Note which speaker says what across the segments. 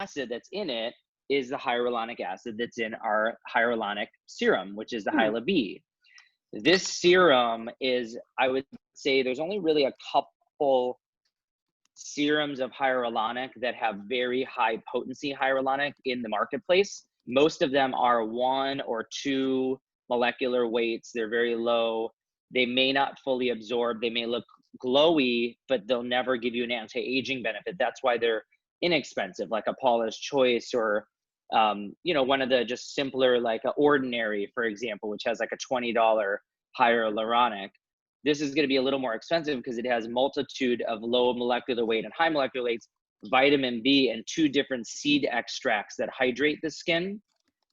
Speaker 1: acid that's in it is the hyaluronic acid that's in our hyaluronic serum, which is the
Speaker 2: Hmm.
Speaker 1: Hyla B. This serum is, I would say, there's only really a couple serums of hyaluronic that have very high potency hyaluronic in the marketplace. Most of them are 1 or 2 molecular weights. They're very low. They may not fully absorb. They may look glowy, but they'll never give you an anti-aging benefit. That's why they're inexpensive, like a Paula's Choice, or one of the just simpler, like a Ordinary, for example, which has like a $20 hyaluronic. This is going to be a little more expensive because it has multitude of low molecular weight and high molecular weights, vitamin B, and 2 different seed extracts that hydrate the skin.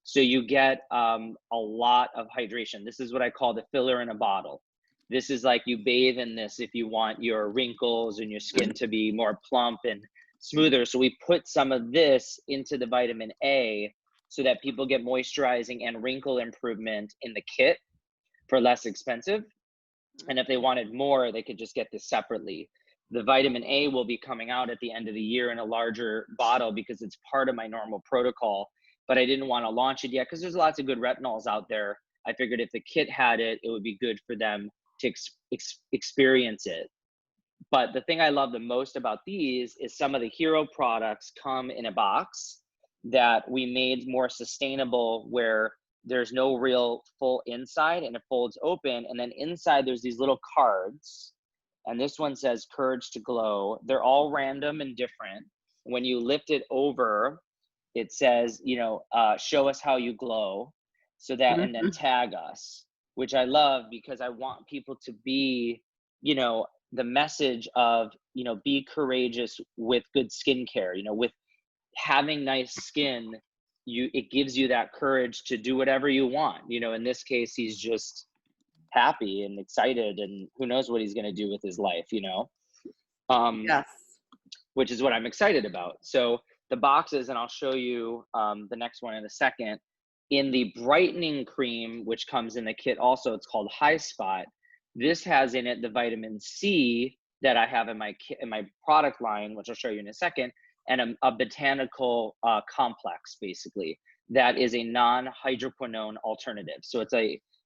Speaker 1: So you get a lot of hydration. This is what I call the filler in a bottle. This is like you bathe in this if you want your wrinkles and your skin to be more plump and smoother. So we put some of this into the vitamin A so that people get moisturizing and wrinkle improvement in the kit for less expensive. And if they wanted more, they could just get this separately. The vitamin A will be coming out at the end of the year in a larger bottle because it's part of my normal protocol, but I didn't want to launch it yet because there's lots of good retinols out there. I figured if the kit had it, it would be good for them to experience it. But the thing I love the most about these is some of the hero products come in a box that we made more sustainable, where there's no real full inside and it folds open. And then inside there's these little cards. And this one says Courage to Glow. They're all random and different. When you lift it over, it says, show us how you glow. So that, and then tag us, which I love because I want people to be, the message of, be courageous with good skincare, with having nice skin. It gives you that courage to do whatever you want. In this case, he's just happy and excited, and who knows what he's going to do with his life,
Speaker 2: Yes.
Speaker 1: which is what I'm excited about. So the boxes, and I'll show you the next one in a second. In the brightening cream, which comes in the kit also, it's called High Spot. This has in it the vitamin C that I have in my product line, which I'll show you in a second, and a botanical complex, basically, that is a non-hydroquinone alternative. So it's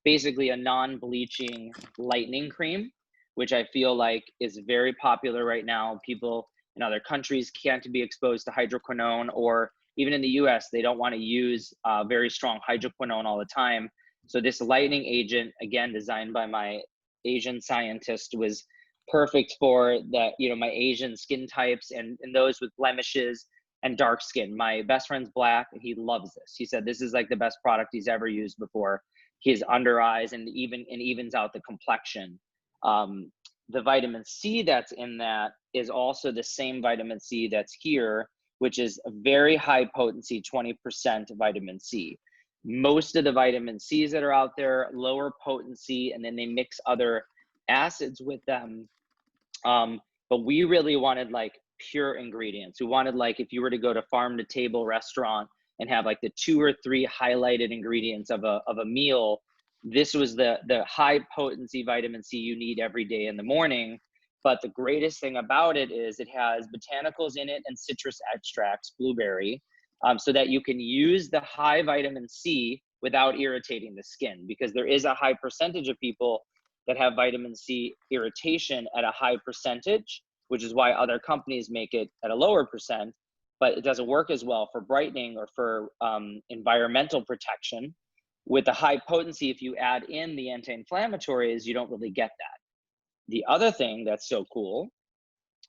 Speaker 1: basically a non-bleaching lightening cream, which I feel like is very popular right now. People in other countries can't be exposed to hydroquinone, or even in the US, they don't want to use very strong hydroquinone all the time. So this lightening agent, again, designed by my Asian scientist, was perfect for that, my Asian skin types and those with blemishes and dark skin. My best friend's black, and he loves this. He said this is like the best product he's ever used before. His under eyes and evens out the complexion. The vitamin C that's in that is also the same vitamin C that's here, which is a very high potency, 20% vitamin C. Most of the vitamin C's that are out there, lower potency, and then they mix other acids with them. But we really wanted like pure ingredients. We wanted, like, if you were to go to farm to table restaurant and have like the 2 or 3 highlighted ingredients of a meal, this was the high potency vitamin C you need every day in the morning. But the greatest thing about it is it has botanicals in it and citrus extracts, blueberry, so that you can use the high vitamin C without irritating the skin, because there is a high percentage of people that have vitamin C irritation at a high percentage, which is why other companies make it at a lower percent, but it doesn't work as well for brightening or for environmental protection. With the high potency, if you add in the anti-inflammatories, you don't really get that. The other thing that's so cool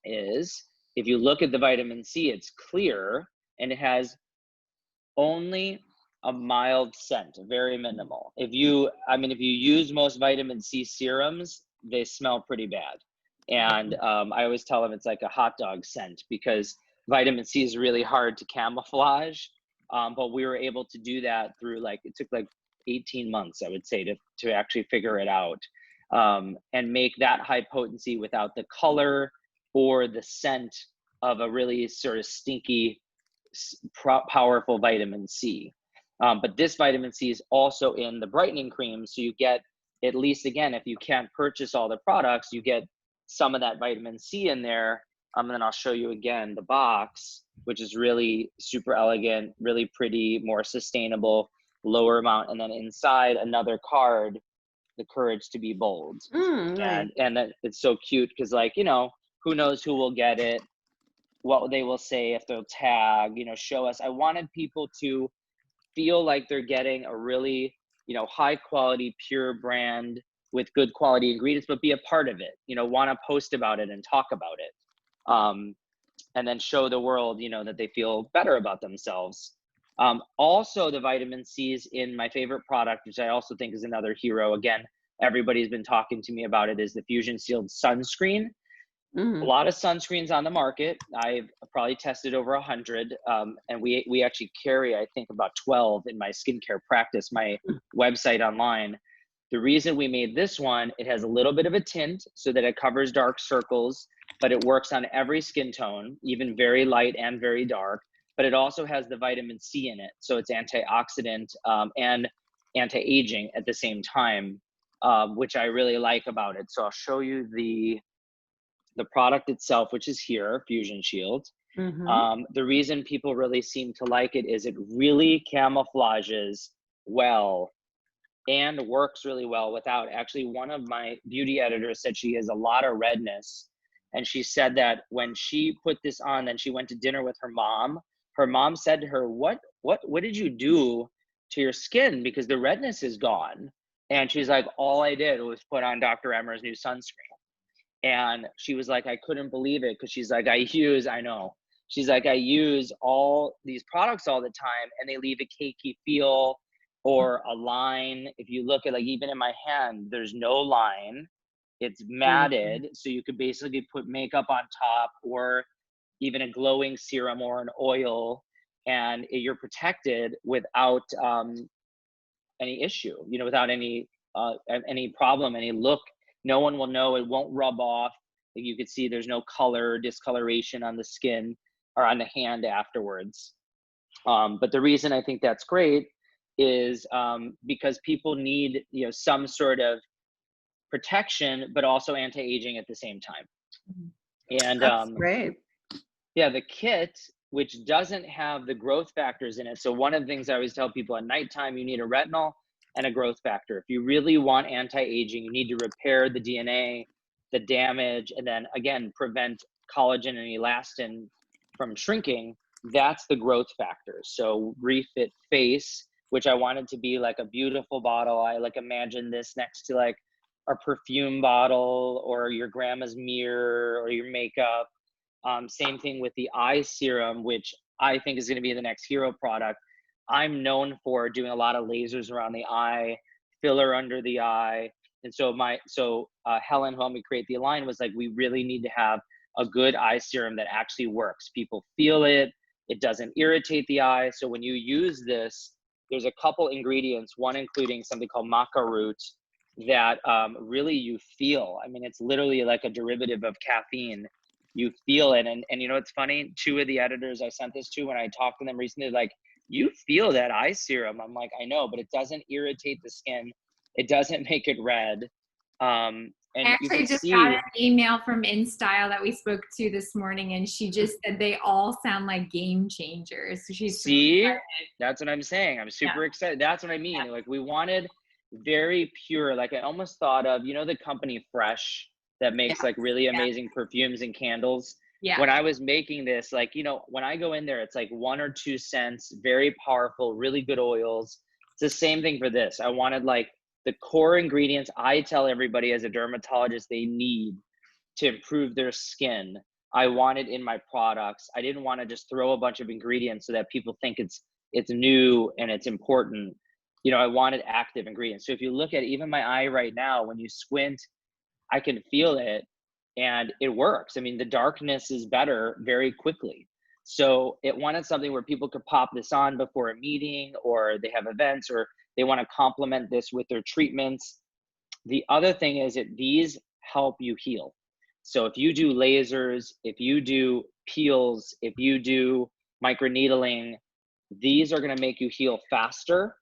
Speaker 1: is if you look at the vitamin C, it's clear and it has only a mild scent, very minimal. If you use most vitamin C serums, they smell pretty bad. And I always tell them it's like a hot dog scent, because vitamin C is really hard to camouflage. But we were able to do that through, it took 18 months, I would say, to actually figure it out, and make that high potency without the color or the scent of a really sort of stinky, powerful vitamin C. But this vitamin C is also in the brightening cream. So you get, at least, again, if you can't purchase all the products, you get some of that vitamin C in there. And then I'll show you again the box, which is really super elegant, really pretty, more sustainable, lower amount. And then inside another card, the courage to be bold.
Speaker 2: Nice.
Speaker 1: And that it's so cute because, like, you know, who knows who will get it, what they will say, if they'll tag, you know, show us. I wanted people to feel like they're getting a really, you know, high quality, pure brand with good quality ingredients, but be a part of it, you know, want to post about it and talk about it. And then show the world, you know, that they feel better about themselves. Also, the vitamin C's in my favorite product, which I also think is another hero. Again, everybody's been talking to me about it, is the Fusion Sealed Sunscreen. A lot of sunscreens on the market. I've probably tested over 100, and we actually carry, I think, about 12 in my skincare practice, my website online. The reason we made this one, it has a little bit of a tint so that it covers dark circles, but it works on every skin tone, even very light and very dark. But it also has the vitamin C in it, so it's antioxidant and anti-aging at the same time, which I really like about it. So I'll show you the product itself, which is here, Fusion Shield. The reason people really seem to like it is it really camouflages well and works really well without. Actually, one of my beauty editors said she has a lot of redness, and she said that when she put this on, then she went to dinner with her mom said to her, what did you do to your skin, because the redness is gone? And she's like, all I did was put on Dr. Emer's new sunscreen. And she was like, I couldn't believe it, because she's like, she's like, I use all these products all the time and they leave a cakey feel or a line. If you look at, like, even in my hand, there's no line. It's matted, so you could basically put makeup on top or even a glowing serum or an oil, and you're protected without any issue, you know, without any problem, any look. No one will know. It won't rub off. You could see there's no color discoloration on the skin or on the hand afterwards. But the reason I think that's great is because people need, you know, some sort of protection, but also anti-aging at the same time. And
Speaker 2: that's great.
Speaker 1: Yeah, the kit, which doesn't have the growth factors in it. So one of the things I always tell people, at nighttime, you need a retinol and a growth factor. If you really want anti-aging, you need to repair the DNA, the damage, and then again, prevent collagen and elastin from shrinking. That's the growth factor. So Refit Face, which I wanted to be like a beautiful bottle. I like imagine this next to like a perfume bottle or your grandma's mirror or your makeup. Same thing with the eye serum, which I think is going to be the next hero product. I'm known for doing a lot of lasers around the eye, filler under the eye. And so Helen, who helped me create the line, was like, we really need to have a good eye serum that actually works. People feel it. It doesn't irritate the eye. So when you use this, there's a couple ingredients, one including something called maca root that really you feel. I mean, it's literally like a derivative of caffeine. You feel it. And you know, it's funny, 2 of the editors I sent this to, when I talked to them recently, like, you feel that eye serum. I'm like, I know, but it doesn't irritate the skin. It doesn't make it red. And
Speaker 3: I actually just got an email from InStyle that we spoke to this morning, and she just said they all sound like game changers. So she's
Speaker 1: that's what I'm saying. I'm super excited. That's what I mean. Like, we wanted very pure, like, I almost thought of, you know, the company Fresh that makes like really amazing perfumes and candles. When I was making this, like, you know, when I go in there, it's like 1 or 2 scents, very powerful, really good oils. It's the same thing for this. I wanted like the core ingredients I tell everybody as a dermatologist they need to improve their skin. I wanted in my products. I didn't want to just throw a bunch of ingredients so that people think it's new and it's important. You know, I wanted active ingredients. So if you look at even my eye right now, when you squint, I can feel it and it works. I mean, the darkness is better very quickly. So it wanted something where people could pop this on before a meeting, or they have events, or they want to complement this with their treatments. The other thing is that these help you heal. So if you do lasers, if you do peels, if you do microneedling, these are going to make you heal faster.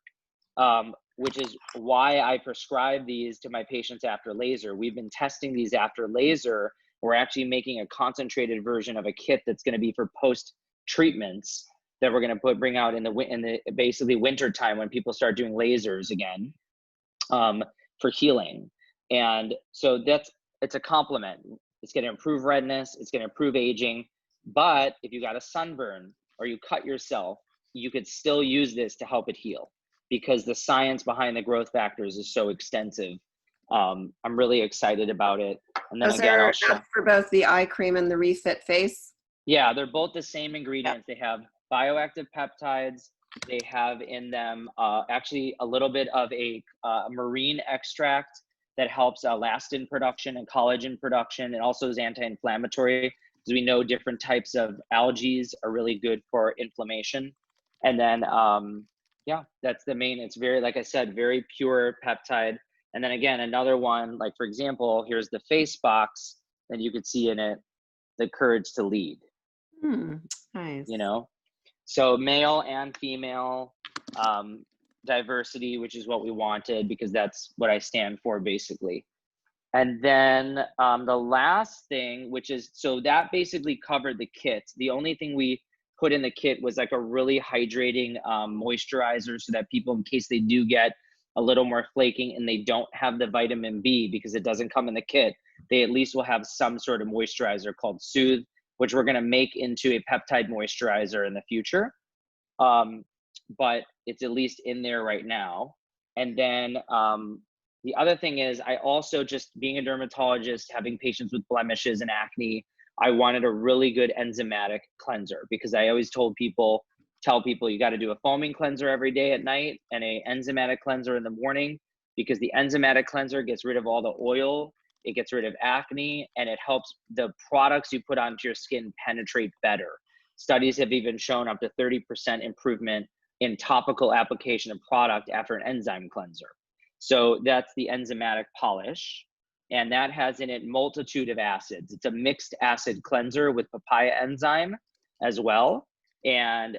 Speaker 1: Which is why I prescribe these to my patients after laser. We've been testing these after laser, We're actually making a concentrated version of a kit that's going to be for post treatments that we're going to bring out in the basically winter time when people start doing lasers again, for healing. And so it's a complement. It's going to improve redness. It's going to improve aging. But if you got a sunburn or you cut yourself, you could still use this to help it heal, because the science behind the growth factors is so extensive. I'm really excited about it. And then again, I'll show
Speaker 2: for both the eye cream and the refit face.
Speaker 1: Yeah, they're both the same ingredients. They have bioactive peptides. They have in them actually a little bit of a marine extract that helps elastin production and collagen production, and also is anti-inflammatory, because we know different types of algae are really good for inflammation. And then, yeah, that's the main. It's very, like I said, very pure peptide. And then again, another one, like for example, here's the face box, and you could see in it the courage to lead.
Speaker 2: Nice.
Speaker 1: You know, so male and female diversity, which is what we wanted, because that's what I stand for basically. And then the last thing, which is, so that basically covered the kit. The only thing we put in the kit was like a really hydrating moisturizer, so that people, in case they do get a little more flaking and they don't have the vitamin B, because it doesn't come in the kit, they at least will have some sort of moisturizer called Soothe, which we're going to make into a peptide moisturizer in the future. But it's at least in there right now. And then the other thing is, I also, just being a dermatologist, having patients with blemishes and acne, I wanted a really good enzymatic cleanser, because I always tell people you got to do a foaming cleanser every day at night and a enzymatic cleanser in the morning, because the enzymatic cleanser gets rid of all the oil, it gets rid of acne, and it helps the products you put onto your skin penetrate better. Studies have even shown up to 30% improvement in topical application of product after an enzyme cleanser. So that's the enzymatic polish. And that has in it multitude of acids. It's a mixed acid cleanser with papaya enzyme as well. And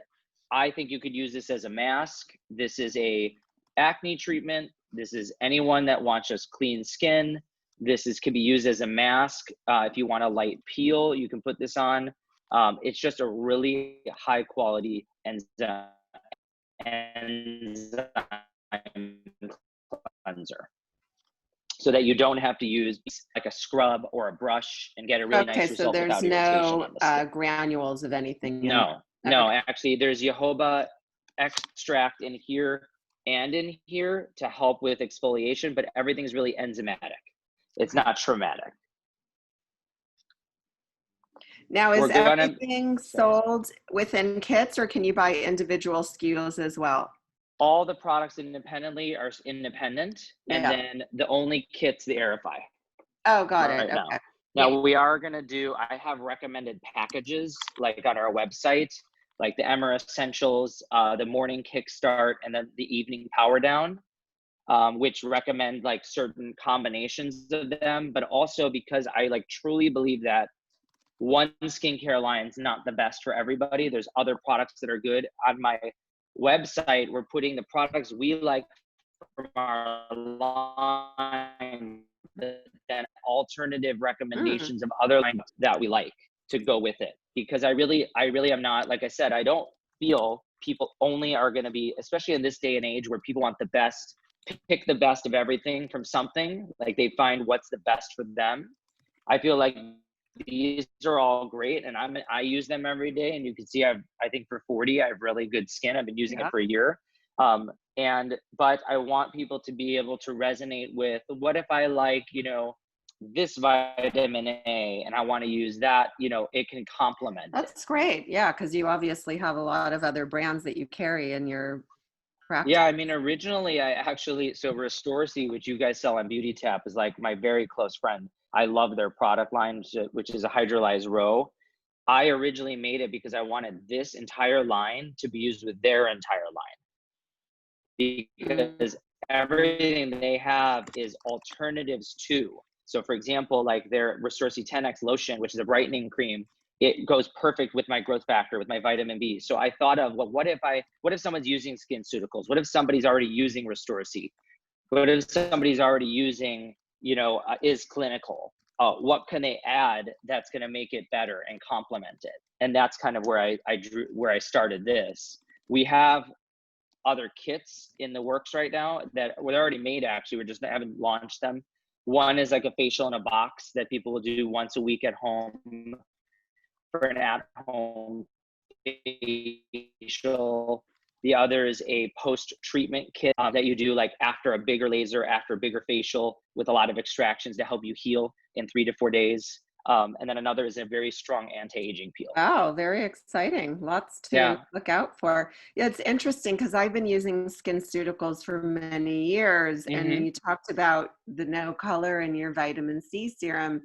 Speaker 1: I think you could use this as a mask. This is a acne treatment. This is anyone that wants just clean skin. This could be used as a mask. If you want a light peel, you can put this on. It's just a really high quality enzyme cleanser, so that you don't have to use like a scrub or a brush and get a really nice result.
Speaker 2: Okay, so there's no granules of anything.
Speaker 1: No, no, actually there's jojoba extract in here and in here to help with exfoliation, but everything's really enzymatic. It's not traumatic.
Speaker 2: Now, is everything sold within kits, or can you buy individual SKUs as well?
Speaker 1: All the products independently are independent, and then the only kit's the AERIFY.
Speaker 2: Oh, got it. Okay.
Speaker 1: Now we are gonna do, I have recommended packages like on our website, like the Emer Essentials, the morning kickstart, and then the evening power down, which recommend like certain combinations of them, but also because I like truly believe that one skincare line is not the best for everybody. There's other products that are good. On my website, we're putting the products we like from our line, then alternative recommendations of other lines that we like to go with it. Because I really am not, like I said, I don't feel people only are going to be, especially in this day and age where people want the best, pick the best of everything from something, like they find what's the best for them. I feel like these are all great, and I use them every day, and you can see I think for 40 I have really good skin. I've been using it for a year, but I want people to be able to resonate with, what if I like, you know, this vitamin A and I want to use that, you know, it can complement.
Speaker 2: That's great. Yeah, because you obviously have a lot of other brands that you carry in your practice.
Speaker 1: Yeah, I mean, originally I actually, so Restoracy, which you guys sell on Beauty Tap, is like my very close friend. I love their product line, which is a hydrolyzed row. I originally made it because I wanted this entire line to be used with their entire line, because everything they have is alternatives to. So for example, like their Restoracy 10X lotion, which is a brightening cream, it goes perfect with my growth factor, with my vitamin B. So I thought of, well, what if someone's using SkinCeuticals? What if somebody's already using Restoracy? What if somebody's already using, you know, is clinical? what can they add that's going to make it better and complement it. And that's kind of where I started this. We have other kits in the works right now that were already made. Actually, we just haven't launched them. One is like a facial in a box that people will do once a week at home for an at-home facial. The other is a post-treatment kit that you do like after a bigger laser, after a bigger facial, with a lot of extractions to help you heal in 3 to 4 days. And then another is a very strong anti-aging peel.
Speaker 2: Oh, very exciting. Lots to look out for. Yeah, it's interesting because I've been using SkinCeuticals for many years, and you talked about the no color in your vitamin C serum,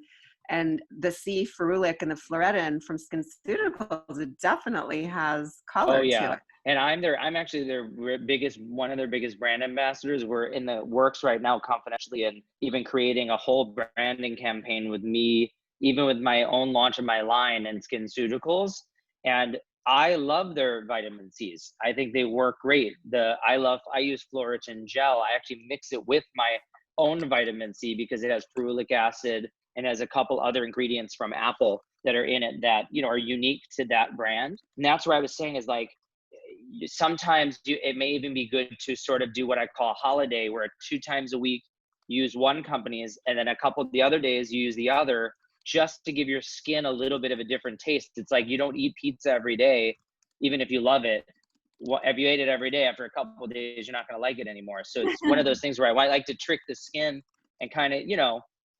Speaker 2: and the C ferulic and the fluoretin from SkinCeuticals, it definitely has color to it.
Speaker 1: And I'm actually one of their biggest brand ambassadors. We're in the works right now confidentially, and even creating a whole branding campaign with me, even with my own launch of my line and SkinCeuticals. And I love their vitamin C's. I think they work great. I use Fluoretin gel. I actually mix it with my own vitamin C because it has ferulic acid and has a couple other ingredients from Apple that are in it that, are unique to that brand. And that's what I was saying is like, sometimes it may even be good to sort of do what I call a holiday, where 2 times a week you use one company's, and then a couple of the other days you use the other, just to give your skin a little bit of a different taste. It's like you don't eat pizza every day, even if you love it. If you ate it every day, after a couple of days, you're not going to like it anymore. So it's one of those things where I like to trick the skin and kind of,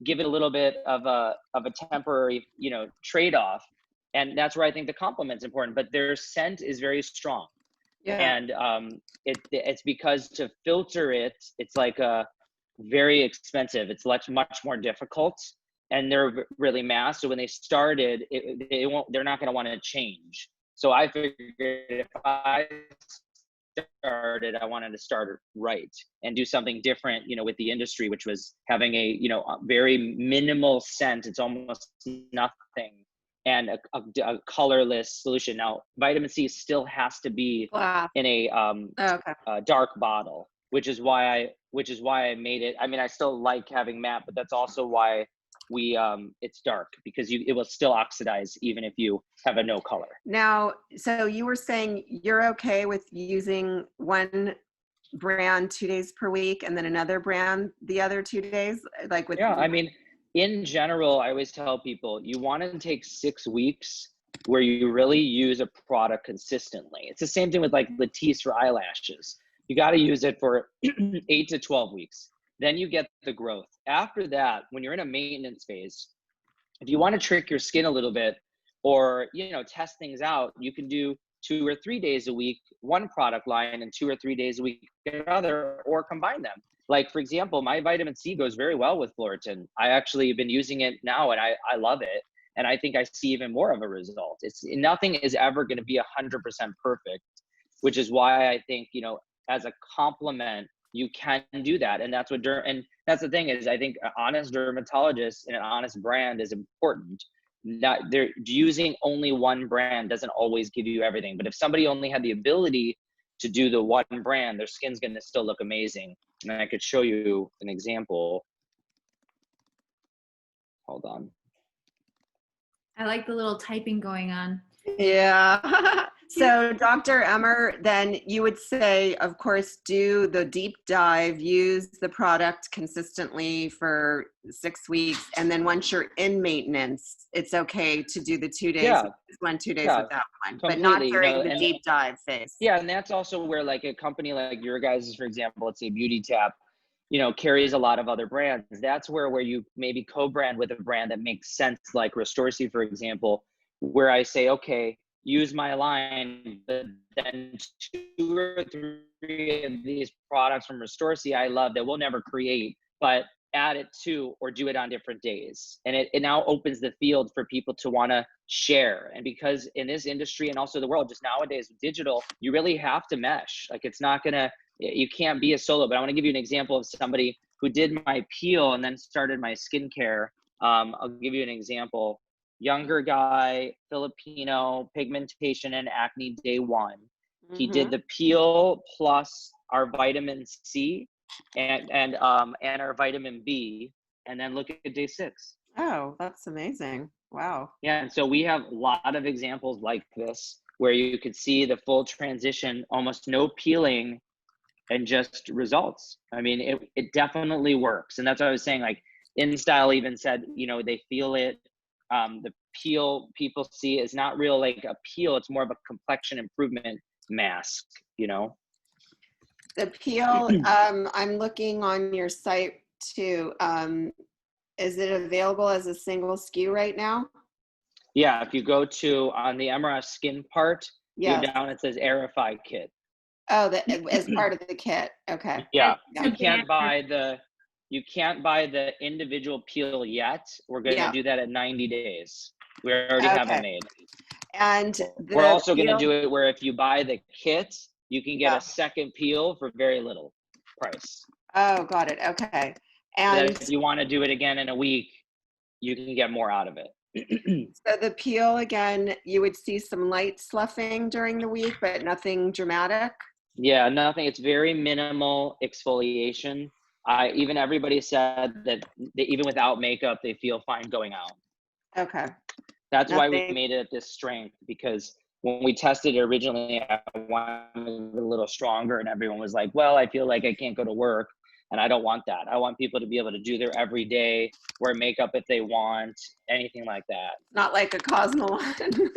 Speaker 1: give it a little bit of a temporary, trade-off. And that's where I think the complement's important, but their scent is very strong. Yeah. And it's because to filter it, it's like very expensive. It's much more difficult, and they're really mass. So when they started, they're not going to want to change. So I figured if I started, I wanted to start right and do something different, with the industry, which was having a very minimal scent. It's almost nothing. And a colorless solution. Now, vitamin C still has to be in a dark bottle, which is why I made it. I mean, I still like having matte, but that's also why it's dark, because it will still oxidize even if you have a no color.
Speaker 2: Now, so you were saying you're okay with using one brand 2 days per week and then another brand the other 2 days, like with
Speaker 1: I mean, in general, I always tell people you want to take 6 weeks where you really use a product consistently. It's the same thing with like Latisse for eyelashes. You got to use it for 8 to 12 weeks. Then you get the growth. After that, when you're in a maintenance phase, if you want to trick your skin a little bit or, test things out, you can do 2 or 3 days a week, one product line, and 2 or 3 days a week another, or combine them. Like, for example, my vitamin C goes very well with Fluoretin. I actually have been using it now, and I love it. And I think I see even more of a result. Nothing is ever going to be 100% perfect, which is why I think, as a complement, you can do that. And that's that's the thing is, I think an honest dermatologist and an honest brand is important. That they're using only one brand doesn't always give you everything. But if somebody only had the ability to do the one brand, their skin's going to still look amazing. And I could show you an example. Hold on.
Speaker 3: I like the little typing going on.
Speaker 2: Yeah. So Dr. Emer, then you would say, of course, do the deep dive, use the product consistently for 6 weeks. And then once you're in maintenance, it's okay to do the 2 days, with this one, 2 days with that one, but not during the deep dive phase.
Speaker 1: Yeah. And that's also where like a company like your guys', for example, let's say Beauty Tap, carries a lot of other brands. That's where you maybe co-brand with a brand that makes sense, like Restoracy, for example, where I say, okay, use my line, but then 2 or 3 of these products from Restoracy I love that we'll never create, but add it to or do it on different days. And it now opens the field for people to want to share. And because in this industry and also the world, just nowadays with digital, you really have to mesh. Like you can't be a solo. But I want to give you an example of somebody who did my peel and then started my skincare. I'll give you an example. Younger guy, Filipino, pigmentation and acne day 1. He did the peel plus our vitamin C and our vitamin B, and then look at day 6.
Speaker 2: Oh, that's amazing. Wow.
Speaker 1: Yeah, and so we have a lot of examples like this where you could see the full transition, almost no peeling, and just results. I mean, it definitely works. And that's what I was saying, like InStyle even said, you know, they feel it. The peel people see is not real like a peel, it's more of a complexion improvement mask, you know?
Speaker 2: The peel, I'm looking on your site too. Is it available as a single SKU right now?
Speaker 1: Yeah, if you go to on the EMERAGE Skin part, go
Speaker 2: Yes.
Speaker 1: down, it says AERIFY kit.
Speaker 2: Oh, that as part of the kit. Okay.
Speaker 1: Yeah,
Speaker 3: It's
Speaker 1: you
Speaker 3: a
Speaker 1: can't
Speaker 3: banner.
Speaker 1: buy the individual peel yet. We're going to
Speaker 2: Yeah.
Speaker 1: do that at 90 days. We already have it
Speaker 2: Okay.
Speaker 1: made.
Speaker 2: And
Speaker 1: We're
Speaker 2: the
Speaker 1: also going to
Speaker 2: peel,
Speaker 1: do it where if you buy the kit, you can get
Speaker 2: yeah.
Speaker 1: a second peel for very little price.
Speaker 2: Oh, got it. Okay.
Speaker 1: So that
Speaker 2: And
Speaker 1: if you want to do it again in a week, you can get more out of it.
Speaker 2: so the peel again, you would see some light sloughing during the week, but nothing dramatic.
Speaker 1: Yeah, nothing. It's very minimal exfoliation. Even everybody said that even without makeup, they feel fine going out.
Speaker 2: Okay.
Speaker 1: That's why we
Speaker 2: Nothing.
Speaker 1: made it at this strength, because when we tested it originally, I wanted it a little stronger, and everyone was like, well, I feel like I can't go to work, and I don't want that. I want people to be able to do their everyday, wear makeup if they want, anything like that.
Speaker 2: Not like a Cosmoline.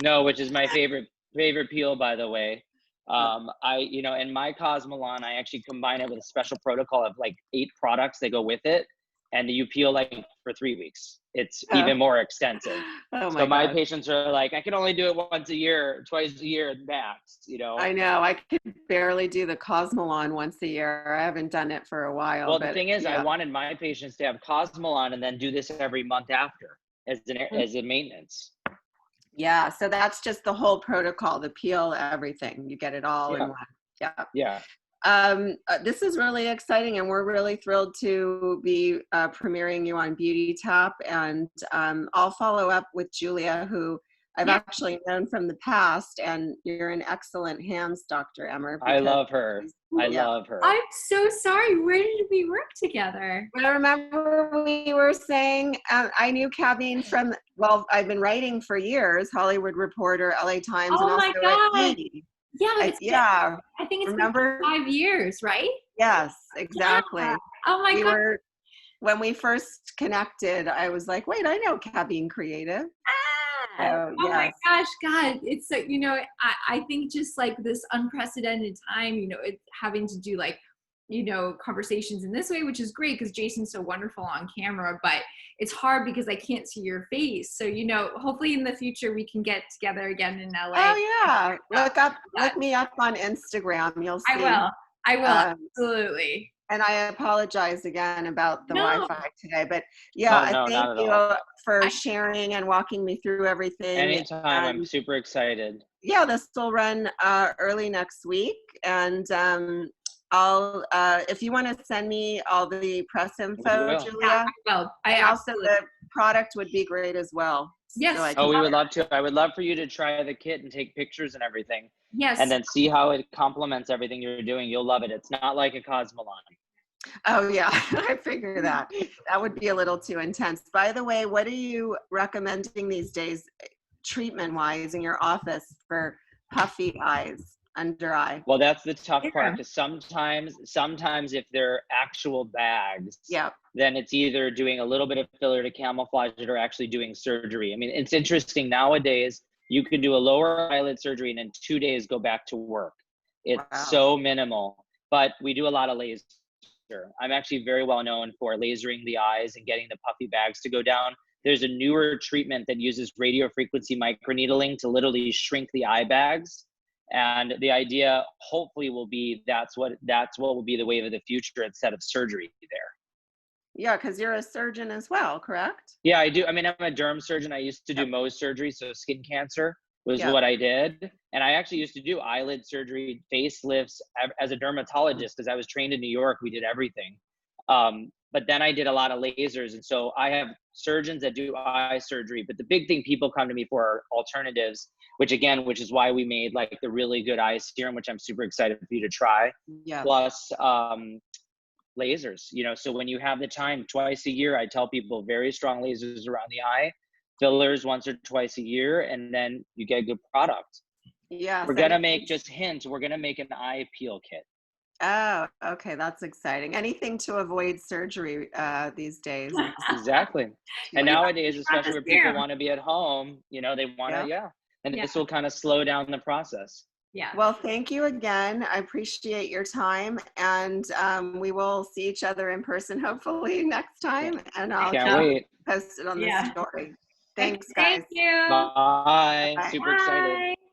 Speaker 1: No, which is my favorite peel, by the way. You know, in my Cosmoline, I actually combine it with a special protocol of like 8 products that go with it, and you peel like for 3 weeks. It's even more extensive.
Speaker 2: Oh
Speaker 1: So
Speaker 2: my
Speaker 1: my
Speaker 2: God.
Speaker 1: patients are like, I can only do it once a year, twice a year max, you know?
Speaker 2: I know. I could barely do the Cosmoline once a year. I haven't done it for a while.
Speaker 1: Well, the
Speaker 2: But
Speaker 1: thing is, I
Speaker 2: yeah.
Speaker 1: wanted my patients to have Cosmoline and then do this every month after as a maintenance.
Speaker 2: Yeah. So that's just the whole protocol, the peel, everything. You get it all in
Speaker 1: Yeah.
Speaker 2: one. Yeah.
Speaker 1: Yeah.
Speaker 2: This is really exciting, and we're really thrilled to be premiering you on Beauty Tap. And I'll follow up with Julia, who I've
Speaker 3: Yeah.
Speaker 2: actually known from the past, and you're in excellent hands, Dr. Emer.
Speaker 1: I love her. I
Speaker 2: Yeah.
Speaker 1: love her.
Speaker 3: I'm so sorry. Where did we work together?
Speaker 2: But I remember we were saying, I knew Cabine from, well, I've been writing for years, Hollywood Reporter, LA Times, and
Speaker 3: Oh
Speaker 2: also
Speaker 3: my
Speaker 2: at
Speaker 3: God.
Speaker 2: E!
Speaker 3: Yeah.
Speaker 2: Yeah,
Speaker 3: I think it's been
Speaker 2: remember?
Speaker 3: 5 years, right?
Speaker 2: Yes, exactly.
Speaker 3: Yeah. Oh my God.
Speaker 2: When we first connected, I was like, wait, I know Cabine Creative. So,
Speaker 3: Oh my
Speaker 2: yes.
Speaker 3: gosh, God, it's so, you know, I think just like this unprecedented time, you know, it's having to do like, you know, conversations in this way, which is great because Jason's so wonderful on camera, but it's hard because I can't see your face. So, you know, hopefully in the future we can get together again in LA.
Speaker 2: Oh yeah, look me up on Instagram. You'll see.
Speaker 3: I will, absolutely.
Speaker 2: And I apologize again about the
Speaker 3: No.
Speaker 2: Wi-Fi today, but yeah,
Speaker 1: Oh, no,
Speaker 2: I thank
Speaker 1: not at
Speaker 2: you
Speaker 1: all.
Speaker 2: for sharing and walking me through everything.
Speaker 1: Anytime, I'm super excited.
Speaker 2: Yeah, this will run early next week, and I'll if you want to send me all the press info, Julia.
Speaker 3: Yeah, I will.
Speaker 2: And also the product would be great as well.
Speaker 3: Yes.
Speaker 2: So
Speaker 1: Oh, we would love to. I would love for you to try the kit and take pictures and everything.
Speaker 3: Yes.
Speaker 1: And then see how it complements everything you're doing. You'll love it. It's not like a Cosmoline.
Speaker 2: Oh yeah, I figure that. That would be a little too intense. By the way, what are you recommending these days, treatment-wise, in your office for puffy eyes, under eye?
Speaker 1: Well, that's the tough part, because sometimes if they're actual bags, then it's either doing a little bit of filler to camouflage it or actually doing surgery. I mean, it's interesting nowadays. You can do a lower eyelid surgery and in 2 days go back to work. It's so minimal, but we do a lot of laser. I'm actually very well known for lasering the eyes and getting the puffy bags to go down. There's a newer treatment that uses radio frequency microneedling to literally shrink the eye bags. And the idea hopefully will be that's what will be the wave of the future instead of surgery there.
Speaker 2: Yeah, because you're a surgeon as well, correct?
Speaker 1: Yeah, I do. I mean, I'm a derm surgeon. I used to do Mohs surgery, so skin cancer was what I did. And I actually used to do eyelid surgery, facelifts as a dermatologist because I was trained in New York. We did everything. But then I did a lot of lasers. And so I have surgeons that do eye surgery. But the big thing people come to me for are alternatives, which is why we made like the really good eye serum, which I'm super excited for you to try.
Speaker 2: Yeah.
Speaker 1: Plus lasers, you know. So when you have the time, twice a year, I tell people very strong lasers around the eye, fillers once or twice a year, and then you get a good product.
Speaker 2: Yes.
Speaker 1: We're gonna make, just hint, we're gonna make an eye peel kit.
Speaker 2: Oh, okay, that's exciting. Anything to avoid surgery these days.
Speaker 1: Exactly. And
Speaker 3: Yeah.
Speaker 1: nowadays, especially where people
Speaker 3: serum.
Speaker 1: want to be at home, you know, they want to,
Speaker 2: Yeah.
Speaker 1: And
Speaker 3: Yeah.
Speaker 1: this will kind of slow down the process.
Speaker 3: Yeah.
Speaker 2: Well, thank you again. I appreciate your time, and we will see each other in person hopefully next time. And I'll
Speaker 1: Can't wait.
Speaker 2: post it on the story. Thanks,
Speaker 3: Thank
Speaker 2: guys.
Speaker 3: you.
Speaker 1: Bye.
Speaker 2: Bye.
Speaker 1: Super excited.
Speaker 3: Bye.